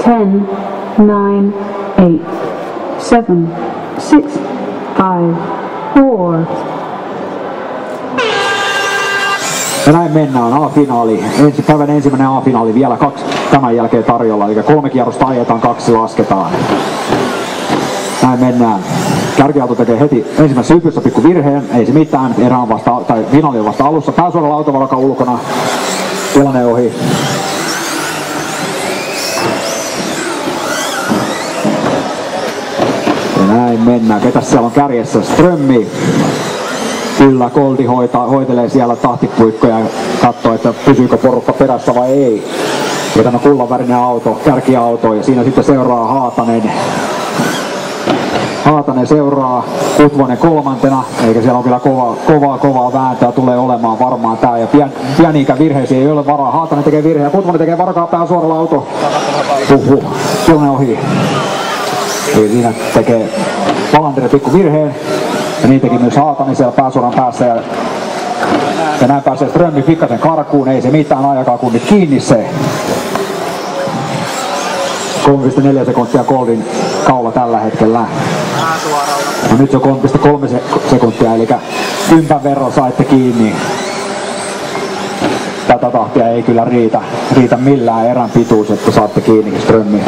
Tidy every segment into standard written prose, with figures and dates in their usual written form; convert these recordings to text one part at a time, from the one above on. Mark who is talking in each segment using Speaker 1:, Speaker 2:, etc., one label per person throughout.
Speaker 1: 10, 9, 8, 7, 6, 5, 4.
Speaker 2: Ja näin mennään A-finaali. Päivän ensimmäinen A-finaali, vielä 2 tämän jälkeen tarjolla. Eli 3 kierrosta ajetaan, 2 lasketaan. Näin mennään. Kärkiauto tekee heti ensimmäisessä hypyssä pikku virheen. Ei se mitään. Erä on vasta, tai finaali on vasta alussa. Pääsuoralla autovaraka ulkona. Tilanne ohi. Ja näin mennään. Ketäs siellä on kärjessä? Strömmi. Kyllä, Goldi hoitelee siellä tahtipuikkoja ja katsoo, että pysyykö porukka perässä vai ei. Ja tämä kullanvärinen auto, kärkiauto, ja siinä sitten seuraa Haatanen. Haatanen seuraa, Kutvonen kolmantena, eikä siellä on kyllä kovaa vääntöä tulee olemaan varmaan tää. Ja pieniikä virheisiä ei ole varaa. Haatanen tekee virheen ja Kutvonen tekee varkaa pääsuoralla auto. Tilanne ohi. Eli siinä tekee Valander pikku virheen. Ja niin teki myös Haatanen siellä pääsuoran päässä. Ja näin pääsee Strömmi pikkasen karkuun. Ei se mitään, ajakaa kun nyt kiinni se. 3,4 sekuntia Goldin kaula tällä hetkellä. No nyt se on 3,3 sekuntia, eli ympän verran saitte kiinni. Tätä tahtia ei kyllä riitä millään erän pituus, että saatte kiinni Strömmiä.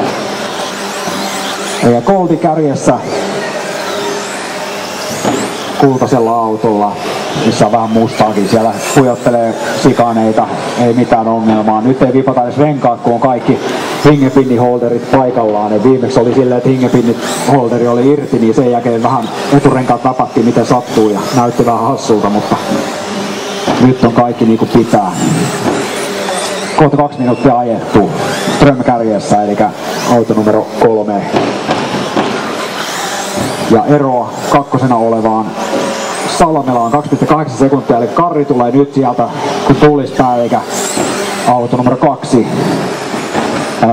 Speaker 2: Ja Goldi kärjessä kultaisella autolla, missä on vähän mustaakin. Siellä pujottelee sikaneita, ei mitään ongelmaa. Nyt ei vipata edes renkaat, kun on kaikki hingepinniholderit paikallaan. Ja viimeksi oli silleen, että hingepinniholderi oli irti, niin sen jälkeen vähän eturenkaat napattiin miten sattuu ja näytti vähän hassulta, mutta nyt on kaikki niin kuin pitää. Kohta 2 minuuttia ajettu. Ström kärjessä, eli auto numero 3. Ja eroa kakkosena olevaan Salmelaan 2,8 sekuntia, eli Karri tulee nyt sieltä kun tulispää, eikä auto numero 2.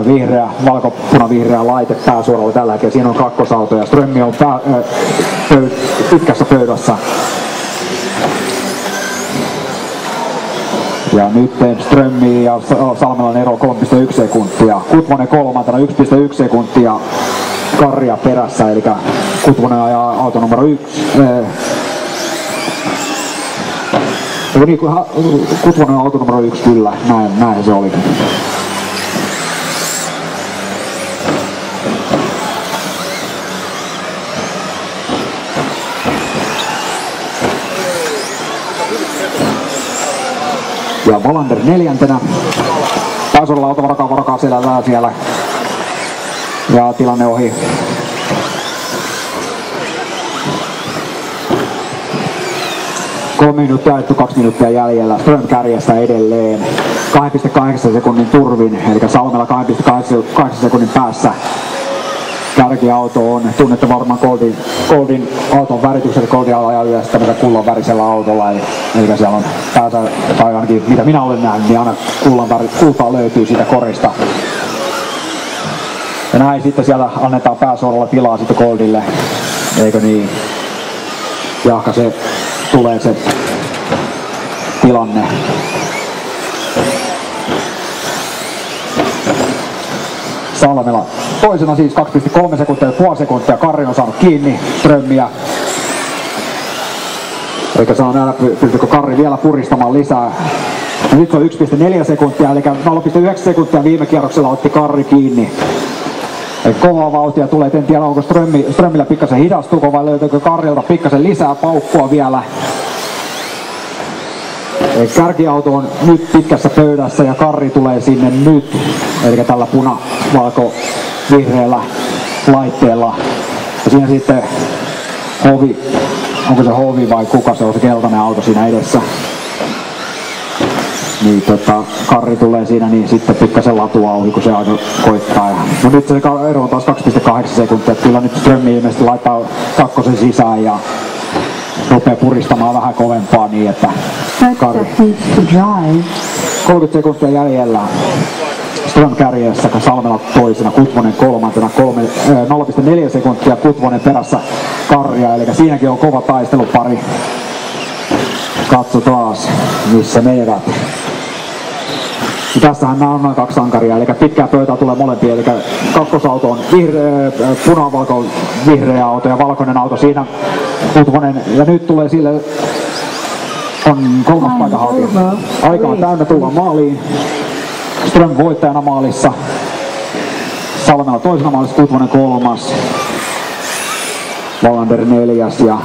Speaker 2: Vihreä, valko-punavihreä laite pääsuoralla tällä hetkellä. Siinä on kakkosauto ja Strömmi on pitkässä pöydässä. Ja nyt Strömmi ja Salmelan ero 3,1 sekuntia. Kutvonen kolmantena 1,1 sekuntia Karria perässä, eli Kutvonen ajaa auto numero 1. Niin, Kutvonen on auto numero 1 kyllä, näin se oli. Ja Valander 4. Pääsuoralla auto varakaa siellä. Ja tilanne ohi. Kolme minuuttia ajettu, 2 minuuttia jäljellä. Ström kärjessä edelleen. 2,8 sekunnin turvin, eli Salmela 2,8 sekunnin päässä. Kärkiauto on, tunnette varmaan Goldin auton värityksen, Goldin ajaa yleensä tämmöisellä kullan värisellä autolla, eli siellä on päässä, tai ainakin mitä minä olen nähnyt, niin aina kultaa löytyy siitä korista. Ja näin sitten siellä annetaan pääsuoralla tilaa sitten Goldille, eikö niin? Jahka se tulee se tilanne. Salmela toisena siis 2,3 sekuntia, puoli sekuntia. Karri on saanut kiinni Strömmiä. Eikä saa nähdä, pystyykö Karri vielä puristamaan lisää. Ja nyt se on 1,4 sekuntia, eli 0,9 sekuntia viime kierroksella otti Karri kiinni. Eli kovaa vauhtia tulee, en tiedä onko Strömmillä pikkasen hidastuko vai löytyykö Karrilta pikkasen lisää paukkua vielä. Eli kärkiauto on nyt pitkässä pöydässä ja Karri tulee sinne nyt, eli tällä puna-valko-vihreällä laitteella. Ja siinä sitten Hovi, onko se Hovi vai kuka se on se keltainen auto siinä edessä. Niin Karri tulee siinä niin sitten pikkasen latua ohi kun se aina koittaa. No nyt se ero on taas 2,8 sekuntia, kyllä nyt Strömmi ilmeisesti laittaa kakkosen sisään ja rupeaa puristamaan vähän kovempaa niin että Karri. 30 sekuntia jäljellä. Ström kärjessä, Salmela toisena, Kutvonen kolmantena, 0,4 sekuntia Kutvonen perässä Karria, eli siinäkin on kova taistelupari. Katso taas, missä menevät. Tässähän nämä on noin 2 sankaria, eli pitkää pöytää tulee molempia, eli kakkosauto on punavalko vihreä auto ja valkoinen auto siinä Utvonen, ja nyt tulee sille on 3. paikan haltija. Aika on täynnä tulla maaliin. Ström voittajana maalissa. Salmela toisena maalissa, Utvonen 3. Wallander 4. ja